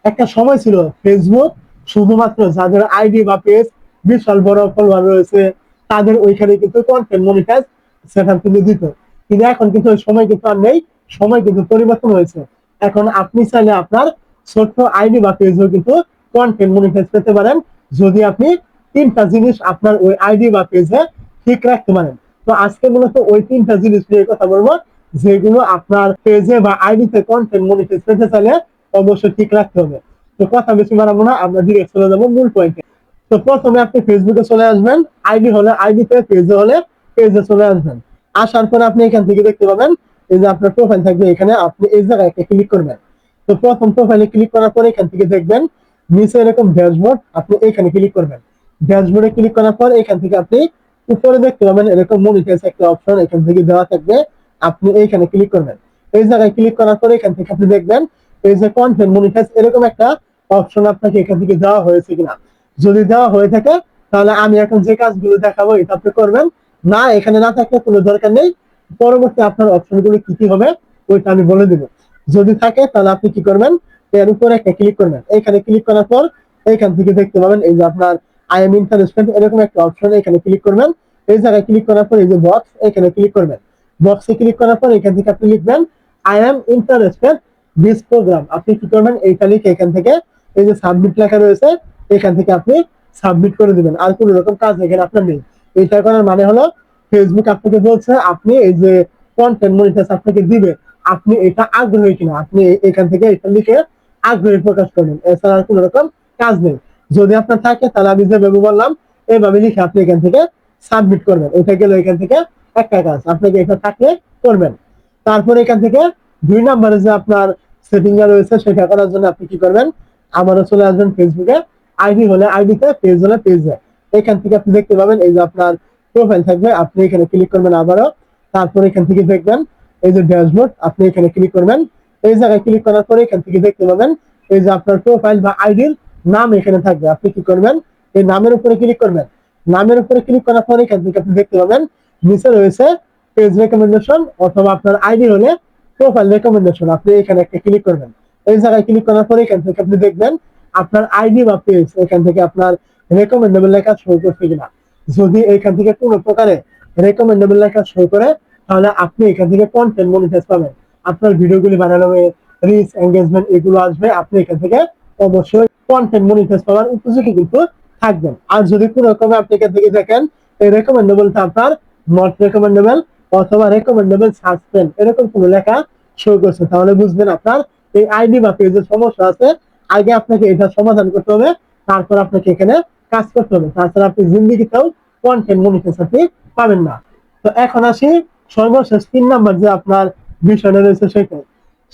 একটা সময় ছিল ফেসবুক শুধুমাত্র যাদের আইডি বা পেজ বিশাল বড় ফলোয়ার রয়েছে তাদের ওইখানে কিন্তু কন্টেন্ট মনিটাইজ সেটআপ কিন্তু দিত। কিন্তু এখন কিন্তু ওই সময় কিন্তু আর নেই, সময় কিন্তু পরিবর্তন হয়েছে। এখন আপনি চাইলে আপনার ছোট্ট আইডি বা পেজও কিন্তু কন্টেন্ট মনিটাইজ পেতে পারেন, যদি আপনি তিনটা জিনিস আপনার ওই আইডি বা পেজে ঠিক রাখতে পারেন। তো আজকে মূলত ওই তিনটা জিনিস নিয়ে কথা বলবো, যেগুলো আপনার পেজে বা আইডিতে কন্টেন্ট মনিটাইজ পেতে চাইলে অবশ্যই ঠিক রাখতে হবে। তো কথা বেশি বাড়াবো না, আমরা ডিরেক্ট চলে যাবো মূল পয়েন্টে। তো প্রথমে আপনি ফেসবুকে চলে আসবেন, আইডি হলে আইডিতে, পেজে হলে পেজে চলে আসবেন। আসার পরে আপনি এখান থেকে দেখতে পাবেন এই যে আপনার প্রোফাইল থাকবে, এখানে আপনি এই জায়গায় একটা ক্লিক করবেন। তো প্রথম প্রোফাইলে ক্লিক করার পরে এখান থেকে দেখবেন নিচে এরকম ড্যাশবোর্ড, আপনি এখানে ক্লিক করবেন। ড্যাশবোর্ডে ক্লিক করার পর এখান থেকে আপনি উপরে দেখতে পাবেন এরকম মনিটাইজ একটা অপশন এখান থেকে দেওয়া থাকবে, আপনি এইখানে ক্লিক করবেন। এই জায়গায় ক্লিক করার পরে এখান থেকে আপনি দেখবেন এই যে কন্টেন্ট মনিটাইজ এরকম একটা অপশন আপনাকে এখান থেকে দেওয়া হয়েছে কিনা। যদি দেওয়া হয়ে থাকে তাহলে আমি এখন যে কাজগুলো দেখাবো এটা আপনি করবেন। না, এখানে না থাকলে কোনো দরকার নেই, পরবর্তী আপনার অপশনগুলো কি কি হবে ওইটা আমি বলে দিব। যদি থাকে তাহলে আপনি কি করবেন, এর উপরে একটা ক্লিক করবেন। এখানে ক্লিক করার পর এখান থেকে দেখতে পাবেন এই যে আপনার আই এম ইন্টারেস্টেড এরকম একটা অপশন, এখানে ক্লিক করবেন। এই জায়গায় ক্লিক করার পর এই যে বক্স, এখানে ক্লিক করবেন। বক্সে ক্লিক করার পর এখান থেকে আপনি লিখবেন I am interested this program. আপনি কি করবেন, এইটা লিখে এখান থেকে এই যে সাবমিট লেখা রয়েছে এখান থেকে আপনি সাবমিট করে দিবেন। আর কোনো রকম কাজ এখানে আপনার নেই। এটা করার মানে হলো ফেসবুক আপনাকে বলছে আপনি এই যে কন্টেন্ট মনিটাইজ আপনাকে দিবে, আপনি এটা আগ্রহী কিনা, আপনি এখান থেকে এটা লিখে আগ্রহী প্রকাশ করবেন। এছাড়া আর কোনো রকম কাজ নেই। যদি আপনার থাকে তাহলে আমি যেভাবে বললাম এইভাবে লিখে আপনি এখান থেকে সাবমিট করবেন। এটা গেল এখান থেকে একটা কাজ, আপনাকে এটা থাকলে করবেন। তারপরে এখান থেকে 2 নম্বরে যে আপনার সেটিং রয়েছে সেটা করার জন্য আপনি কি করবেন, আবারও চলে আসবেন ফেসবুকে, আইডি হলে আইডিতে, পেজ হলে পেজে। এখান থেকে আপনি দেখতে পাবেন এই যে আপনার প্রোফাইল থাকবে, আপনি এখানে ক্লিক করবেন আবারও। তারপর এখান থেকে দেখবেন এই যে ড্যাশবোর্ড, আপনি এখানে ক্লিক করবেন। এই জায়গায় ক্লিক করার পরে এখান থেকে দেখতে পাবেন এই যে আপনার প্রোফাইল বা আইডির নাম এখানে থাকবে, আপনি কি করবেন, এই নামের উপরে ক্লিক করবেন। নামের উপরে ক্লিক করার পরে এখান থেকে আপনি দেখতে পাবেন নিচে রয়েছে পেজ রেকমেন্ডেশন, অথবা আপনার আইডি হলে প্রোফাইল রেকমেন্ডেশন, আপনি এখানে একটা ক্লিক করবেন। এই জায়গায় ক্লিক করার পরে এখান থেকে আপনি দেখবেন আপনার আইডি বা পেজ এখান থেকে আপনার রেকমেন্ডেবল লেখা শো করছে কিনা। যদি এখান থেকে কোনো প্রকারে রেকমেন্ডেবল লেখা শো করে তাহলে আপনি এখান থেকে কন্টেন্ট মনিটাইজ পাবেন। আপনার ভিডিওগুলি বানানো হবে, রিচ এঙ্গেজমেন্ট এগুলো আসবে, আপনি এখান থেকে অবশ্যই কন্টেন্ট মনিটাইজ পাওয়ার উপযোগী কিন্তু থাকবেন। আর যদি কোনো রকমে আপনি এখান থেকে দেখেন এই রেকমেন্ডেবলটা আপনার নট রেকমেন্ডেবল অথবা রেকমেন্ডেবল সাসপেন্ড এরকম কোনো লেখা শো করছে, তাহলে বুঝবেন আপনার এই আইডি বা পেজের সমস্যা আছে। আগে আপনাকে এটা সমাধান করতে হবে, তারপর আপনাকে এখানে কাজ করতে হবে। তাছাড়া আপনি জিন্দিগিতেও কন্টেন্ট মনিটাইজ আপনি পাবেন না। তো এখন আসি সর্বশেষ 3 নাম্বার যে আপনার বিষয়টা রয়েছে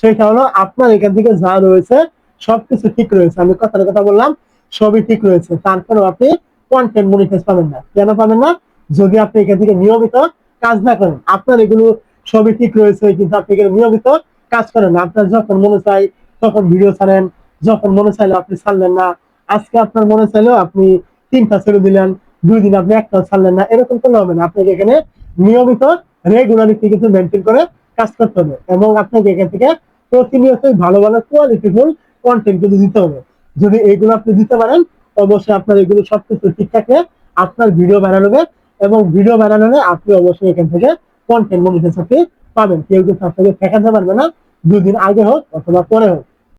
সেটা হলো আপনার এখান থেকে যা রয়েছে সবকিছু ঠিক রয়েছে, আমি কথার কথা বললাম সবই ঠিক রয়েছে, তারপরেও আপনি কন্টেন্ট মনিটাইজ পাবেন না। কেন পাবেন না, যদি আপনি এখান থেকে নিয়মিত কাজ না করেন। আপনার এগুলো সবই ঠিক রয়েছে কিন্তু আপনি এখানে নিয়মিত কাজ করেন না। আপনার যখন মনে চাই তখন ভিডিও ছাড়েন, যখন মনে চাইলো আপনি ছাড়লেন না। আজকে আপনার মনে চাইলেও আপনি 3টা ছেড়ে দিলেন, 2 দিন আপনি একটাও ছাড়লেন না, এরকম করলে হবে না। আপনাকে এখানে নিয়মিত রেগুলারিটি কিন্তু মেনটেন করে কাজ করতে হবে, এবং আপনাকে এখান থেকে প্রতিনিয়তই ভালো ভালো কোয়ালিটিফুল কন্টেন্ট কিন্তু দিতে হবে। যদি এইগুলো আপনি দিতে পারেন অবশ্যই আপনার এগুলো সবকিছু ঠিক থাকলে আপনার ভিডিও বানানো হবে, এবং ভিডিও বানানো আপনি অবশ্যই এখান থেকে কন্টেন্ট মনিটাইজ আপনি পাবেন। কেউ কিন্তু আপনাকে ঠেকাতে পারবে না, 2 দিন আগে হোক অথবা পরে হোক।